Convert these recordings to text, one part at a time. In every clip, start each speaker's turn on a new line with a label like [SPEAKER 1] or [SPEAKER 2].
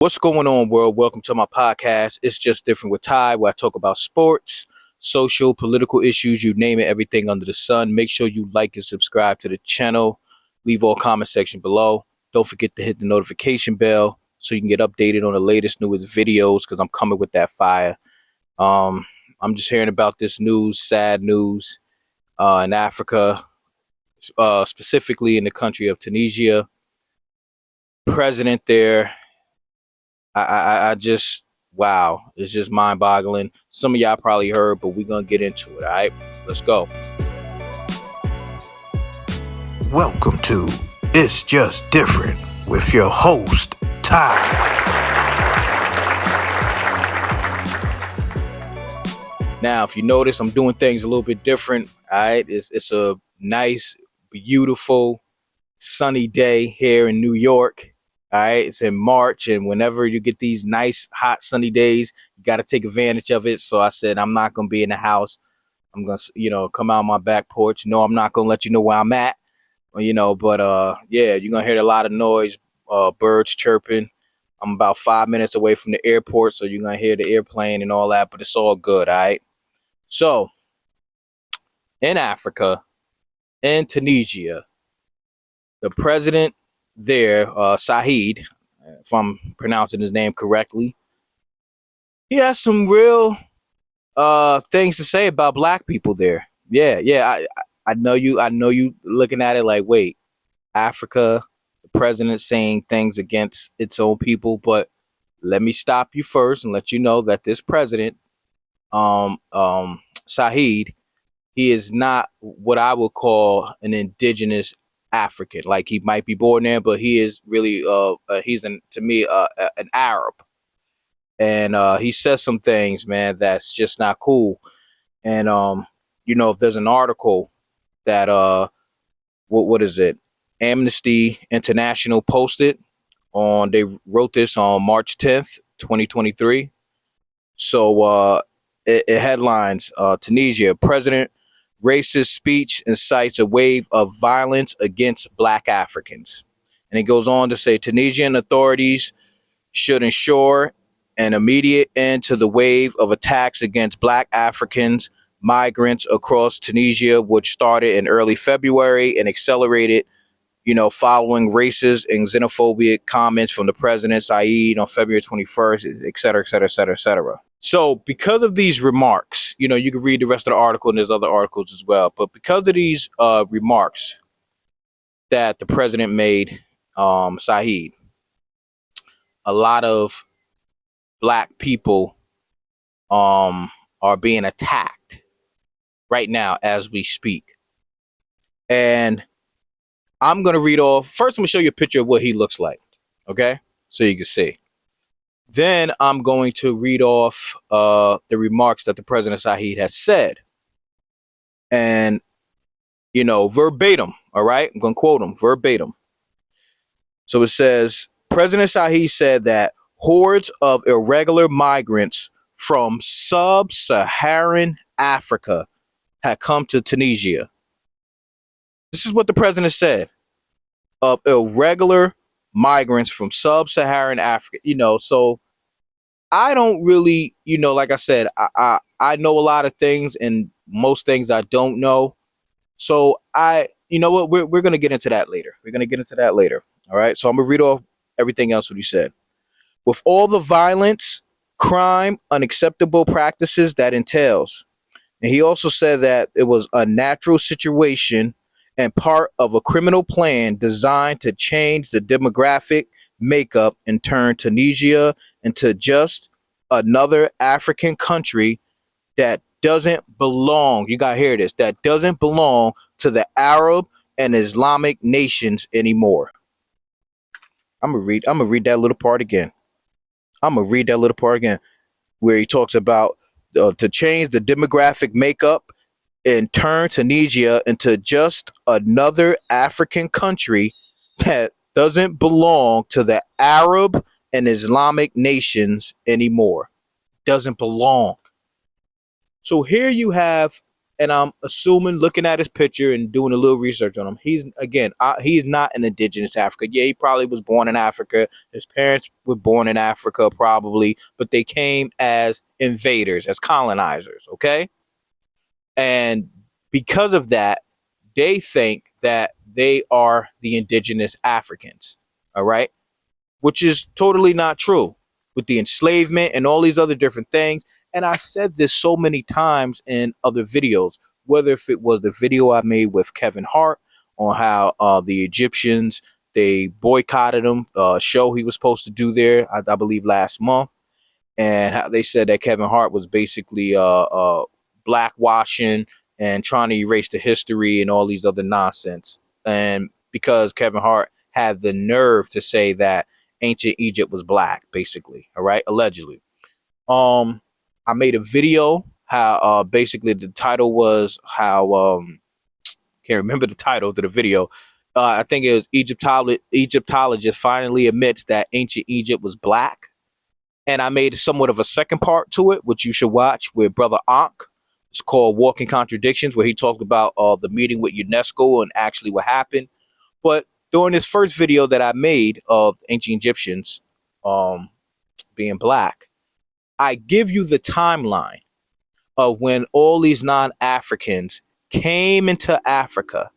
[SPEAKER 1] What's going on, world? Welcome to my podcast. It's just different with Ty, where I talk about sports, social, political issues, you name it, everything under the sun. Make sure you like and subscribe to the channel. Leave all comment section below. Don't forget to hit the notification bell so you can get updated on the latest, newest videos because I'm coming with that fire. I'm just hearing about this news, sad news, in Africa, specifically in the country of Tunisia. President there. I just, wow, it's just mind boggling. Some of y'all probably heard, but we're going to get into it. All right, let's go.
[SPEAKER 2] Welcome to It's Just Different with your host, Ty.
[SPEAKER 1] Now, if you notice, I'm doing things a little bit different. All right, it's a nice, beautiful, sunny day here in New York. All right, it's in March, and whenever you get these nice, hot, sunny days, you got to take advantage of it. So I said, I'm not going to be in the house. I'm going to, come out on my back porch. No, I'm not going to let you know where I'm at, but yeah, you're going to hear a lot of noise, birds chirping. I'm about 5 minutes away from the airport, so you're going to hear the airplane and all that, but it's all good, all right? So, in Africa, in Tunisia, the president there, Saeed, if I'm pronouncing his name correctly, he has some real things to say about black people there. Yeah. I know you looking at it like, wait, Africa, the president saying things against its own people, but let me stop you first and let you know that this president, Saeed, he is not what I would call an indigenous African. Like, he might be born there, but he is really he's to me an Arab. And he says some things, man, that's just not cool. And if there's an article that what is it? Amnesty International posted they wrote this on March 10th, 2023. So it headlines Tunisia President racist speech incites a wave of violence against black Africans. And it goes on to say Tunisian authorities should ensure an immediate end to the wave of attacks against black Africans, migrants across Tunisia, which started in early February and accelerated, following racist and xenophobic comments from the president, Saeed, on February 21st, et cetera, et cetera, et cetera, et cetera. So because of these remarks, you can read the rest of the article and there's other articles as well. But because of these remarks that the president made, Saeed, a lot of black people are being attacked right now as we speak. And I'm going to read off. First, I'm going to show you a picture of what he looks like. Okay? So you can see. Then I'm going to read off the remarks that the President Saeed has said. And, verbatim, all right? I'm going to quote him verbatim. So it says, President Saeed said that hordes of irregular migrants from sub-Saharan Africa had come to Tunisia. This is what the president said. Of irregular migrants from sub-Saharan Africa, so I don't really, like I said, I know a lot of things and most things I don't know. So we're going to get into that later. All right. So I'm going to read off everything else what he said. With all the violence, crime, unacceptable practices that entails. And he also said that it was a natural situation and part of a criminal plan designed to change the demographic makeup and turn Tunisia into just another African country that doesn't belong. You got to hear this. That doesn't belong to the Arab and Islamic nations anymore. I'm going to read that little part again. Where he talks about to change the demographic makeup and turn Tunisia into just another African country that doesn't belong to the Arab and Islamic nations anymore. Doesn't belong. So here you have And I'm assuming, looking at his picture and doing a little research on him, he's not an indigenous Africa. Yeah, he probably was born in Africa. His parents were born in Africa, probably, but they came as invaders, as colonizers. Okay, and because of that, they think that they are the indigenous Africans. All right, which is totally not true with the enslavement and all these other different things. And I said this so many times in other videos, whether if it was the video I made with Kevin Hart on how the Egyptians, they boycotted him, show he was supposed to do there, I believe last month, and how they said that Kevin Hart was basically blackwashing and trying to erase the history and all these other nonsense. And because Kevin Hart had the nerve to say that ancient Egypt was black, basically, all right, allegedly. I made a video how basically the title was how can't remember the title to the video. I think it was Egyptologist finally admits that ancient Egypt was black, and I made somewhat of a second part to it, which you should watch with Brother Ankh. It's called Walking Contradictions, where he talked about the meeting with UNESCO and actually what happened. But during this first video that I made of ancient Egyptians being black, I give you the timeline of when all these non-Africans came into Africa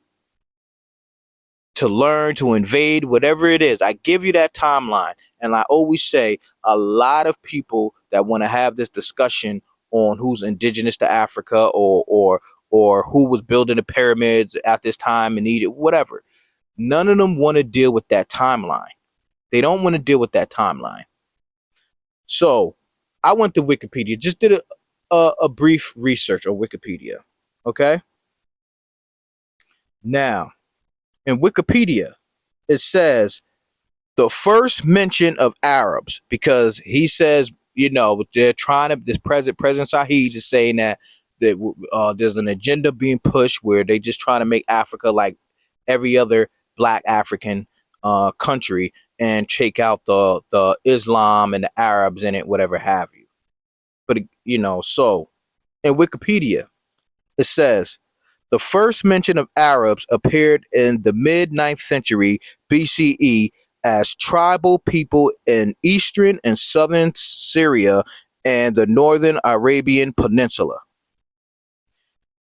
[SPEAKER 1] to learn, to invade, whatever it is. I give you that timeline. And I always say a lot of people that want to have this discussion on who's indigenous to Africa or who was building the pyramids at this time in Egypt, whatever. None of them want to deal with that timeline. They don't want to deal with that timeline. So I went to Wikipedia, just did a brief research on Wikipedia. Okay. Now, in Wikipedia, it says the first mention of Arabs, because he says, they're trying to, this President Sahid is saying that there's an agenda being pushed where they just trying to make Africa like every other black African country and take out the Islam and the Arabs in it, whatever have you. But, so in Wikipedia, it says the first mention of Arabs appeared in the mid 9th century BCE as tribal people in eastern and southern Syria and the northern Arabian Peninsula.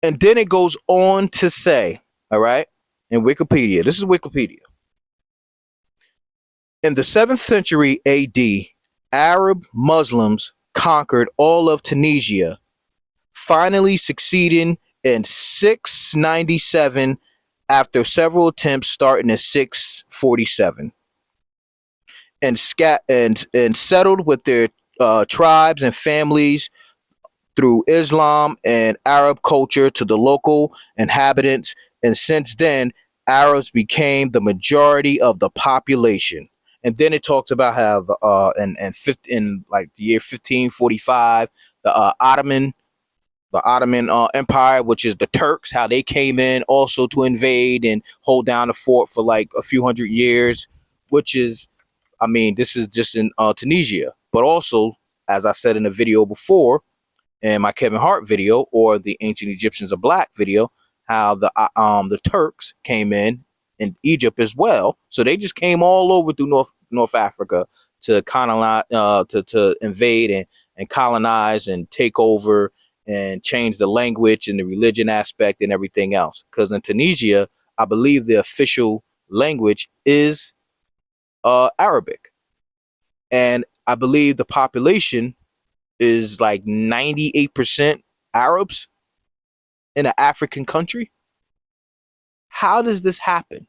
[SPEAKER 1] And then it goes on to say, all right, in Wikipedia, this is Wikipedia. In the 7th century AD, Arab Muslims conquered all of Tunisia, finally succeeding in 697 after several attempts starting in 647, and settled with their tribes and families through Islam and Arab culture to the local inhabitants. And since then, Arabs became the majority of the population. And then it talks about how in like the year 1545, the Ottoman Empire, which is the Turks, how they came in also to invade and hold down the fort for like a few hundred years, which is, I mean, this is just in Tunisia. But also, as I said in the video before, in my Kevin Hart video or the Ancient Egyptians Are Black video, how the Turks came in Egypt as well. So they just came all over through North Africa to colonize, to invade and colonize and take over and change the language and the religion aspect and everything else. Because in Tunisia, I believe the official language is Arabic, and I believe the population is like 98% Arabs in an African country. How does this happen?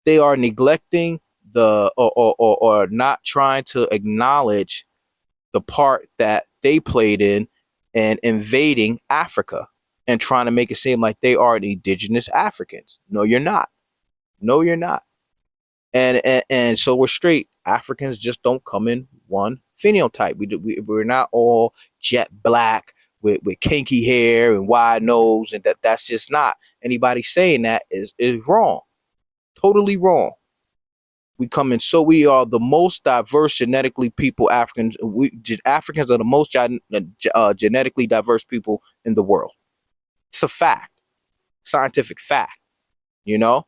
[SPEAKER 1] They are neglecting or not trying to acknowledge the part that they played in invading Africa and trying to make it seem like they are the indigenous Africans. No, you're not. No, you're not. And so we're straight. Africans just don't come in one phenotype. We're not all jet black with kinky hair and wide nose, and that's just not. Anybody saying that is wrong. Totally wrong. We are the most diverse genetically people. Africans are the most genetically diverse people in the world. It's a fact, scientific fact, you know?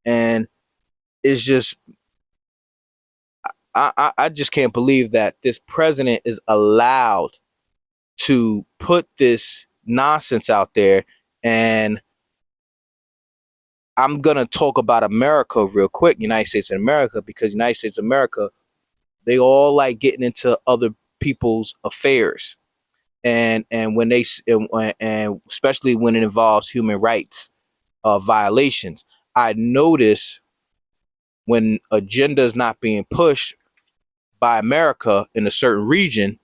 [SPEAKER 1] And it's just, I just can't believe that this president is allowed to put this nonsense out there. And I'm going to talk about America real quick, United States of America, because United States of America, they all like getting into other people's affairs. And when they and especially when it involves human rights violations, I notice when agenda is not being pushed by America in a certain region,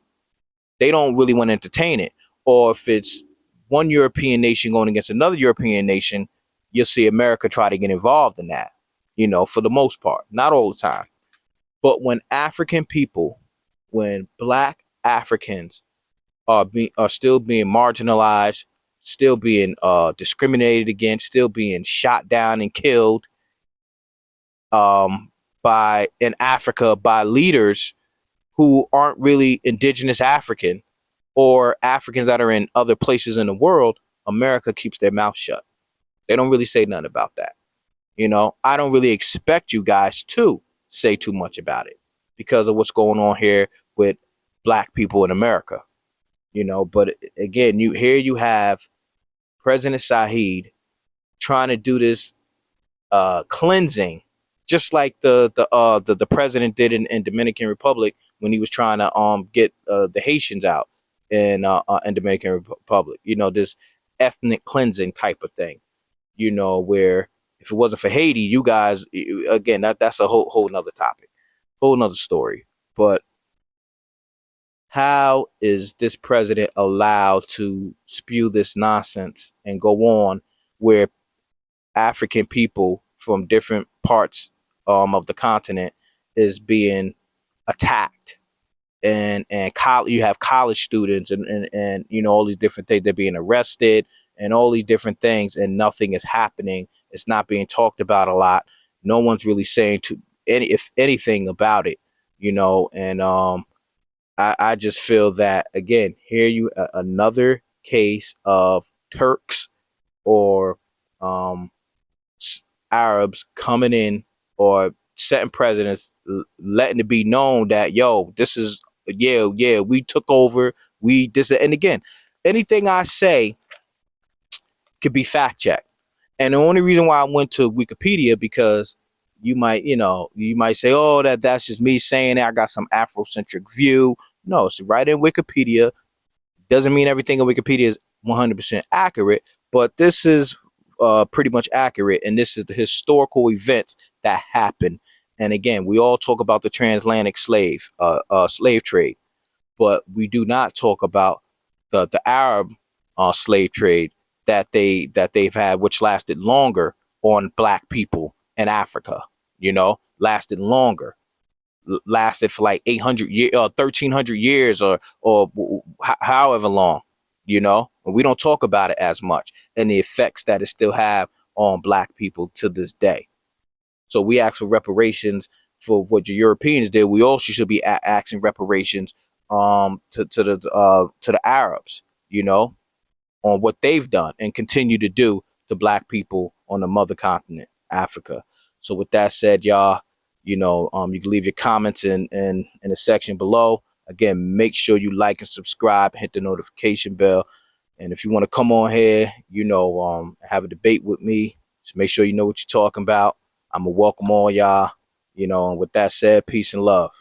[SPEAKER 1] they don't really want to entertain it. Or if it's one European nation going against another European nation, you'll see America try to get involved in that, for the most part, not all the time. But when African people, when black Africans are still being marginalized, still being discriminated against, still being shot down and killed by in Africa by leaders who aren't really indigenous African or Africans that are in other places in the world, America keeps their mouth shut. They don't really say nothing about that. I don't really expect you guys to say too much about it because of what's going on here with black people in America. But again, you have President Saeed trying to do this cleansing, just like the president did in Dominican Republic when he was trying to get the Haitians out in Dominican Republic. This ethnic cleansing type of thing. Where if it wasn't for Haiti, you guys again that's a whole nother topic, whole nother story. But how is this president allowed to spew this nonsense and go on where African people from different parts of the continent is being attacked, and you have college students and all these different things, they're being arrested and all these different things, and nothing is happening. It's not being talked about a lot. No one's really saying if anything about it, and I just feel that again here another case of Turks or Arabs coming in or setting presidents, letting it be known that this is we took over, and again, anything I say could be fact checked. And the only reason why I went to Wikipedia, because you might say, oh, that's just me saying it, I got some Afrocentric view. No, it's right in Wikipedia. Doesn't mean everything in Wikipedia is 100% accurate, but this is pretty much accurate, and this is the historical events that happened. And again, we all talk about the transatlantic slave trade, but we do not talk about the Arab slave trade that they've had, which lasted longer on black people in Africa. Lasted longer, lasted for like 800 years, 1300 years, or however long. We don't talk about it as much, and the effects that it still have on black people to this day. So we ask for reparations for what the Europeans did. We also should be asking reparations to the Arabs, on what they've done and continue to do to black people on the mother continent, Africa. So with that said, y'all, you can leave your comments in the section below. Again, make sure you like and subscribe, hit the notification bell. And if you want to come on here, have a debate with me, just make sure you know what you're talking about. I'm going to welcome all y'all, and with that said, peace and love.